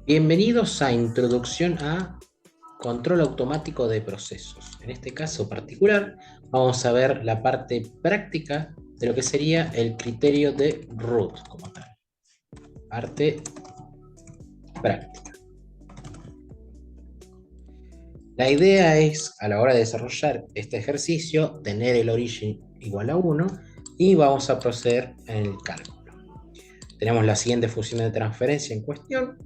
Bienvenidos a Introducción a Control Automático de Procesos. En este caso particular, vamos a ver la parte práctica de lo que sería el criterio de root como tal. Parte práctica. La idea es, a la hora de desarrollar este ejercicio, tener el origen igual a 1 y vamos a proceder en el cálculo. Tenemos la siguiente función de transferencia en cuestión.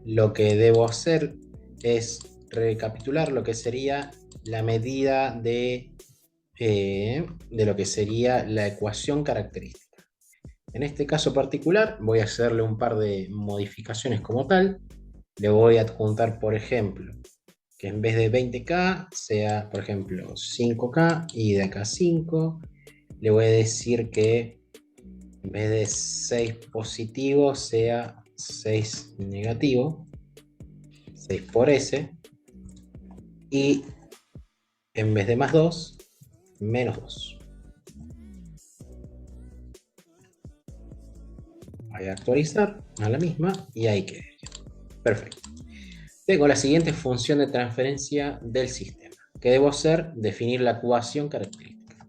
Lo que debo hacer es recapitular lo que sería la medida de lo que sería la ecuación característica. En este caso particular voy a hacerle un par de modificaciones como tal. Le voy a adjuntar, por ejemplo, que en vez de 20K sea, por ejemplo, 5K y de acá 5. Le voy a decir que en vez de 6 positivo sea 6 negativo. 6 por S. Y en vez de más 2, menos 2. Voy a actualizar a la misma y ahí queda. Perfecto. Tengo la siguiente función de transferencia del sistema. ¿Qué debo hacer? Definir la ecuación característica.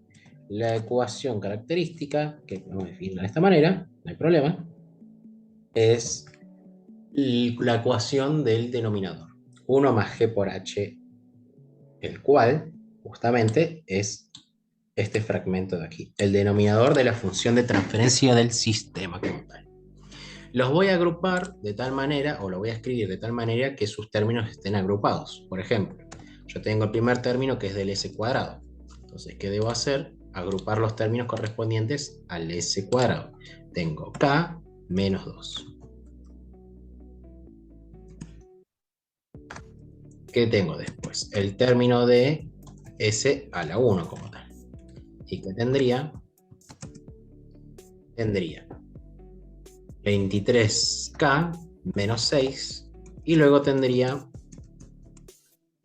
La ecuación característica, que podemos definirla de esta manera, no hay problema, es la ecuación del denominador. 1 más g por h, el cual justamente es este fragmento de aquí, el denominador de la función de transferencia del sistema como tal. Los voy a agrupar de tal manera, o lo voy a escribir de tal manera que sus términos estén agrupados. Por ejemplo, yo tengo el primer término que es del s cuadrado. Entonces, ¿qué debo hacer? Agrupar los términos correspondientes al s cuadrado. Tengo k menos 2. ¿Qué tengo después? El término de s a la 1 como tal. ¿Y qué tendría? Tendría 23k menos 6. Y luego tendría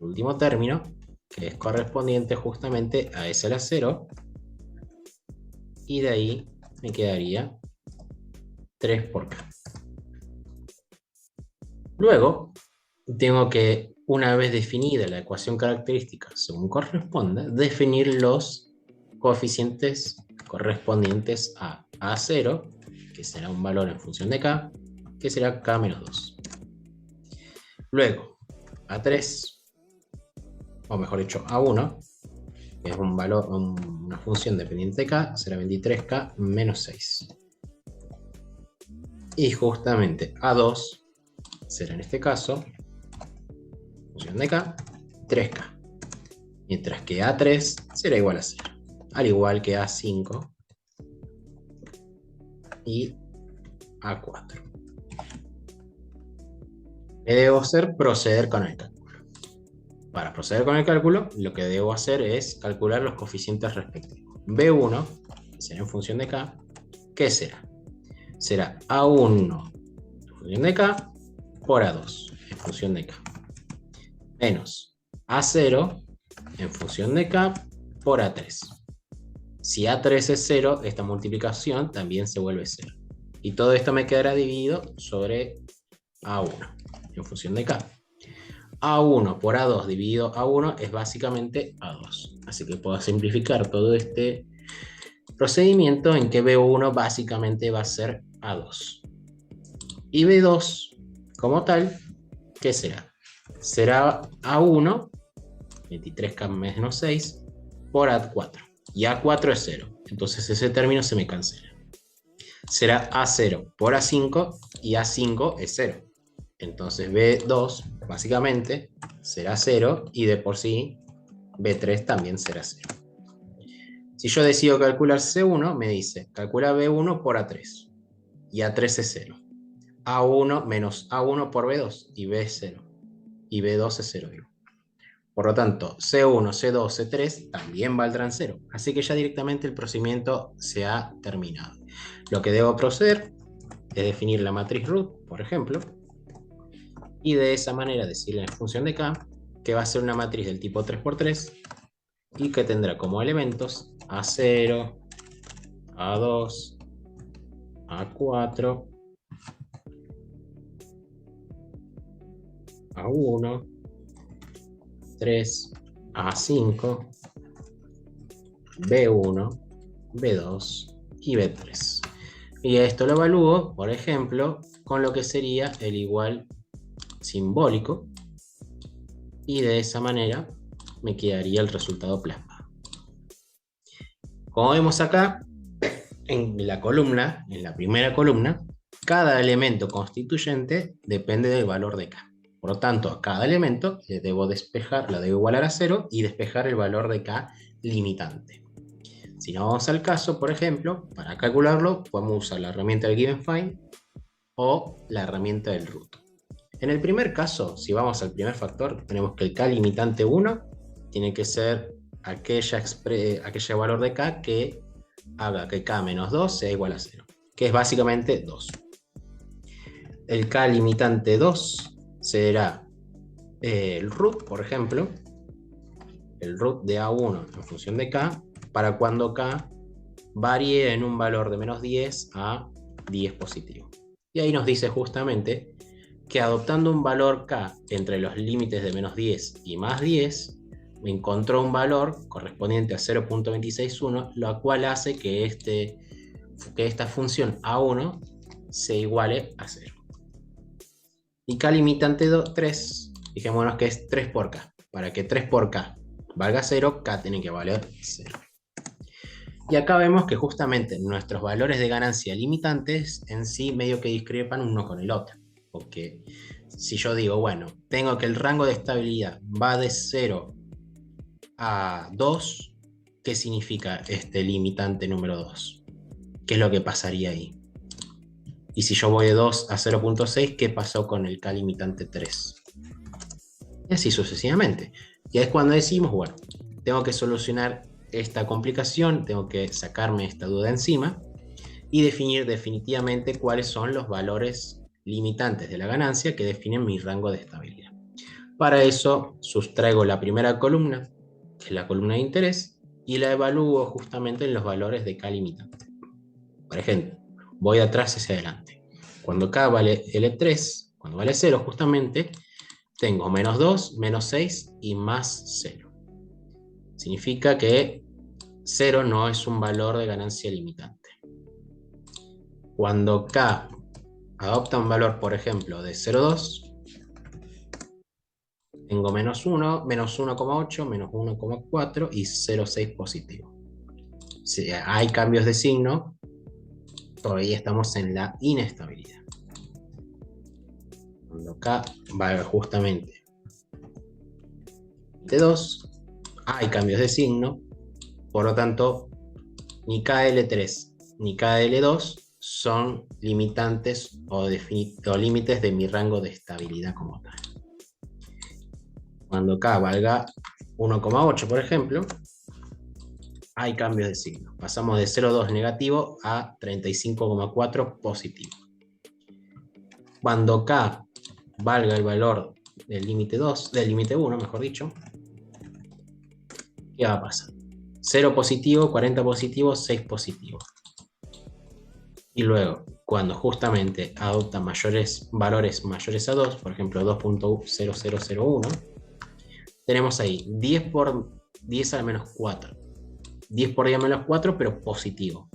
el último término, que es correspondiente justamente a s a la 0. Y de ahí me quedaría 3 por k. Luego, tengo que, una vez definida la ecuación característica según corresponda, definir los coeficientes correspondientes a A0, que será un valor en función de k, que será k menos 2. Luego, A3, o mejor dicho, A1, que es un valor, una función dependiente de k, será 23k menos 6. Y justamente A2 será en este caso, función de k, 3k. Mientras que A3 será igual a 0. Al igual que A5 y A4. ¿Qué debo hacer? Proceder con el cálculo. Para proceder con el cálculo, lo que debo hacer es calcular los coeficientes respectivos. B1, que será en función de k, ¿qué será? Será A1 en función de k por A2 en función de k. Menos A0 en función de k por A3. Si A3 es 0, esta multiplicación también se vuelve 0. Y todo esto me quedará dividido sobre A1 en función de k. A1 por A2 dividido A1 es básicamente A2. Así que puedo simplificar todo este procedimiento en que B1 básicamente va a ser A2. Y B2 como tal, ¿qué será? Será A1, 23k menos 6, por A4. Y A4 es 0. Entonces ese término se me cancela. Será A0 por A5 y A5 es 0. Entonces B2 básicamente será 0 y de por sí B3 también será 0. Si yo decido calcular C1, me dice calcula B1 por A3 y A3 es 0. A1 menos A1 por B2 y B es 0. Y B2 es 0. Por lo tanto, C1, C2, C3 también valdrán 0. Así que ya directamente el procedimiento se ha terminado. Lo que debo proceder es definir la matriz root, por ejemplo, y de esa manera decirle en función de k que va a ser una matriz del tipo 3×3 y que tendrá como elementos A0, A2, A4 A1, 3, A5, B1, B2 y B3. Y esto lo evalúo, por ejemplo, con lo que sería el igual simbólico, y de esa manera me quedaría el resultado plasmado. Como vemos acá, en la columna, en la primera columna, cada elemento constituyente depende del valor de K. Por lo tanto, a cada elemento le debo despejar, la debo igualar a 0 y despejar el valor de K limitante. Si nos vamos al caso, por ejemplo, para calcularlo, podemos usar la herramienta del GivenFind o la herramienta del root. En el primer caso, si vamos al primer factor, tenemos que el K limitante 1 tiene que ser aquella valor de K que haga que K menos 2 sea igual a 0, que es básicamente 2. El K limitante 2 será el root, por ejemplo, el root de A1 en función de K, para cuando K varíe en un valor de menos 10 a 10 positivo. Y ahí nos dice justamente que adoptando un valor K entre los límites de menos 10 y más 10, me encontró un valor correspondiente a 0.261, lo cual hace que esta función A1 se iguale a 0. Y K limitante 3, dijémonos que es 3 por K. Para que 3 por K valga 0, K tiene que valer 0. Y acá vemos que justamente nuestros valores de ganancia limitantes en sí medio que discrepan uno con el otro. Porque si yo digo, bueno, tengo que el rango de estabilidad va de 0 a 2, ¿qué significa este limitante número 2? ¿Qué es lo que pasaría ahí? Y si yo voy de 2 a 0.6, ¿qué pasó con el K limitante 3? Y así sucesivamente. Y es cuando decimos, bueno, tengo que solucionar esta complicación, tengo que sacarme esta duda encima y definir definitivamente cuáles son los valores limitantes de la ganancia que definen mi rango de estabilidad. Para eso sustraigo la primera columna, que es la columna de interés, y la evalúo justamente en los valores de K limitante. Por ejemplo, voy de atrás hacia adelante. Cuando K vale L3, cuando vale 0 justamente, tengo menos 2, menos 6 y más 0. Significa que 0 no es un valor de ganancia limitante. Cuando K adopta un valor, por ejemplo, de 0,2, tengo menos 1, menos 1,8, menos 1,4 y 0,6 positivo. Si hay cambios de signo, todavía estamos en la inestabilidad. Cuando K va justamente de 2, hay cambios de signo, por lo tanto, ni KL3 ni KL2 son limitantes o límites de mi rango de estabilidad como tal. Cuando K valga 1,8, por ejemplo, hay cambios de signo. Pasamos de 0,2 negativo a 35,4 positivo. Cuando K valga el valor del límite 2, del límite 1, mejor dicho, ¿qué va a pasar? 0 positivo, 40 positivo, 6 positivo. Y luego, cuando justamente adopta valores mayores a 2, por ejemplo 2.0001, tenemos ahí 10 por 10 a la menos 4. 10 por 10 a la menos 4, pero positivo.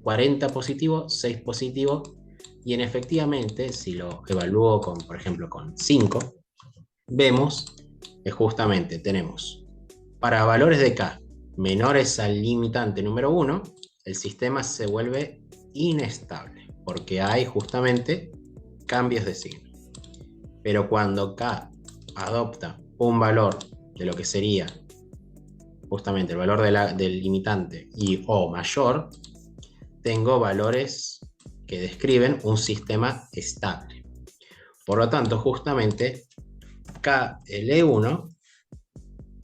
40 positivo, 6 positivo. Y efectivamente, si lo evalúo con, por ejemplo, con 5, vemos que justamente tenemos para valores de K menores al limitante número 1, el sistema se vuelve inestable, porque hay justamente cambios de signo. Pero cuando K adopta un valor de lo que sería justamente el valor del limitante y o mayor, tengo valores que describen un sistema estable. Por lo tanto, justamente KL1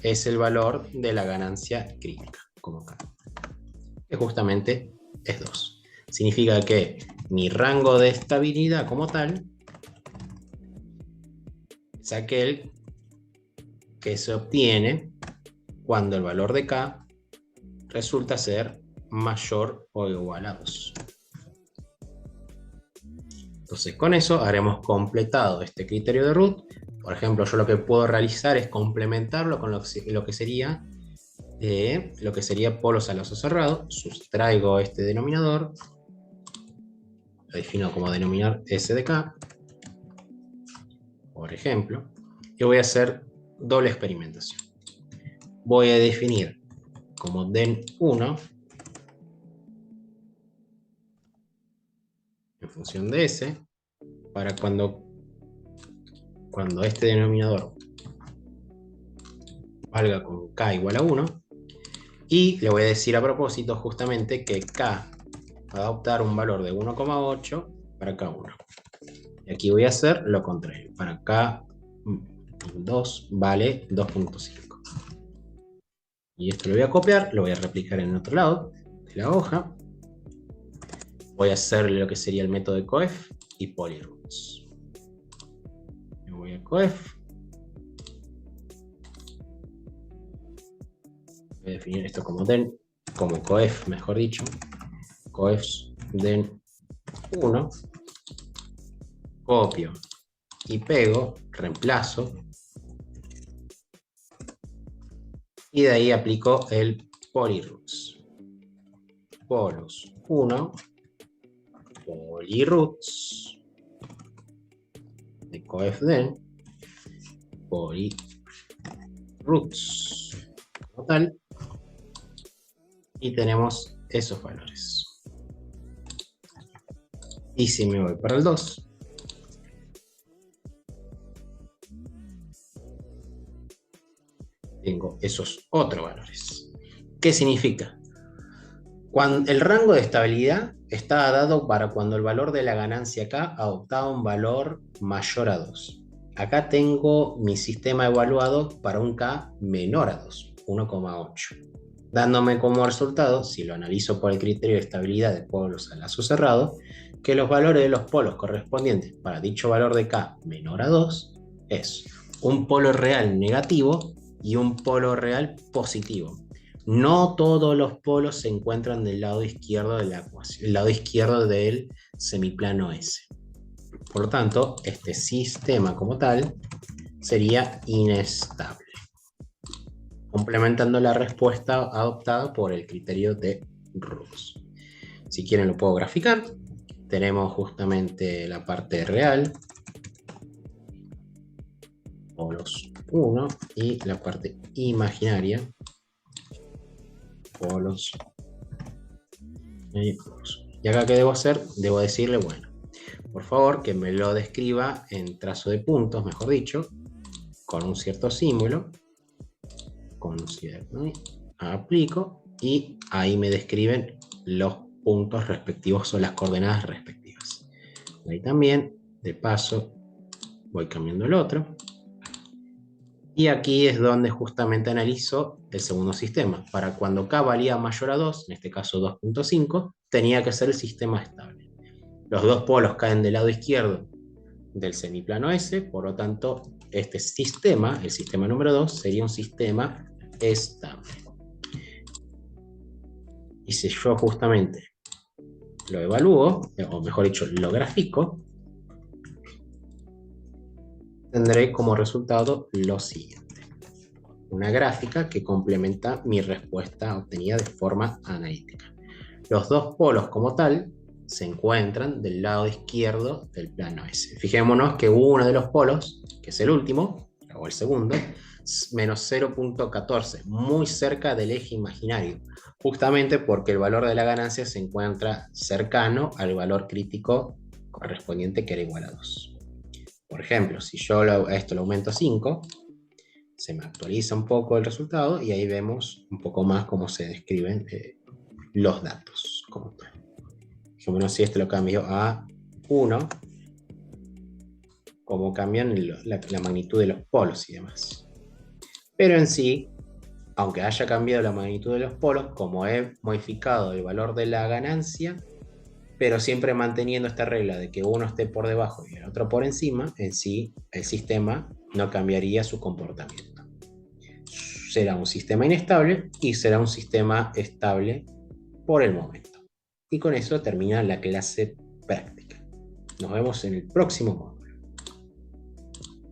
es el valor de la ganancia crítica, como K, que justamente es 2. Significa que mi rango de estabilidad como tal es aquel que se obtiene cuando el valor de K resulta ser mayor o igual a 2. Entonces con eso haremos completado este criterio de root. Por ejemplo, yo lo que puedo realizar es complementarlo con lo que sería polos a lazo cerrado. Sustraigo este denominador, lo defino como denominar S de K, por ejemplo, y voy a hacer doble experimentación. Voy a definir como den1 en función de S para cuando este denominador valga con K igual a 1, y le voy a decir a propósito justamente que K va a adoptar un valor de 1,8 para K1. Y aquí voy a hacer lo contrario. Para K2 vale 2,5. Y esto lo voy a copiar, lo voy a replicar en el otro lado de la hoja. Voy a hacer lo que sería el método de coef y polyroots. Me voy a coef. Voy a definir esto como den, como coef, mejor dicho. Coef den 1. Copio y pego, reemplazo. Y de ahí aplico el polyroots. Polos 1. Polyroots de coef den. Polyroots como tal. Y tenemos esos valores. Y si me voy para el 2, tengo esos otros valores. ¿Qué significa? Cuando el rango de estabilidad está dado para cuando el valor de la ganancia K adoptaba un valor mayor a 2. Acá tengo mi sistema evaluado para un K menor a 2, 1,8. Dándome como resultado, si lo analizo por el criterio de estabilidad de polos a lazo cerrado, que los valores de los polos correspondientes para dicho valor de K menor a 2 es un polo real negativo y un polo real positivo. No todos los polos se encuentran del lado izquierdo de la ecuación, el lado izquierdo del semiplano S. Por lo tanto, este sistema como tal sería inestable, complementando la respuesta adoptada por el criterio de Roots. Si quieren lo puedo graficar. Tenemos justamente la parte real, polos 1, y la parte imaginaria, polos y polos. Y acá, ¿qué debo hacer? Debo decirle, bueno, por favor, que me lo describa en trazo de puntos, mejor dicho, con un cierto símbolo, con un cierto, aplico, y ahí me describen los puntos respectivos o las coordenadas respectivas. Ahí también, de paso, voy cambiando el otro. Y aquí es donde justamente analizo el segundo sistema. Para cuando K valía mayor a 2, en este caso 2,5, tenía que ser el sistema estable. Los dos polos caen del lado izquierdo del semiplano S, por lo tanto, este sistema, el sistema número 2, sería un sistema estable. Y si yo justamente lo evalúo, o mejor dicho, lo grafico, tendré como resultado lo siguiente. Una gráfica que complementa mi respuesta obtenida de forma analítica. Los dos polos como tal se encuentran del lado izquierdo del plano S. Fijémonos que uno de los polos, que es el último, o el segundo, es menos 0,14, muy cerca del eje imaginario, justamente porque el valor de la ganancia se encuentra cercano al valor crítico correspondiente, que era igual a 2. Por ejemplo, si yo a esto lo aumento a 5, se me actualiza un poco el resultado y ahí vemos un poco más cómo se describen los datos como tal. Fijémonos si esto lo cambio a 1, cómo cambian la magnitud de los polos y demás. Pero en sí, aunque haya cambiado la magnitud de los polos, como he modificado el valor de la ganancia, pero siempre manteniendo esta regla de que uno esté por debajo y el otro por encima, en sí el sistema no cambiaría su comportamiento. Será un sistema inestable y será un sistema estable por el momento. Y con eso termina la clase práctica. Nos vemos en el próximo módulo.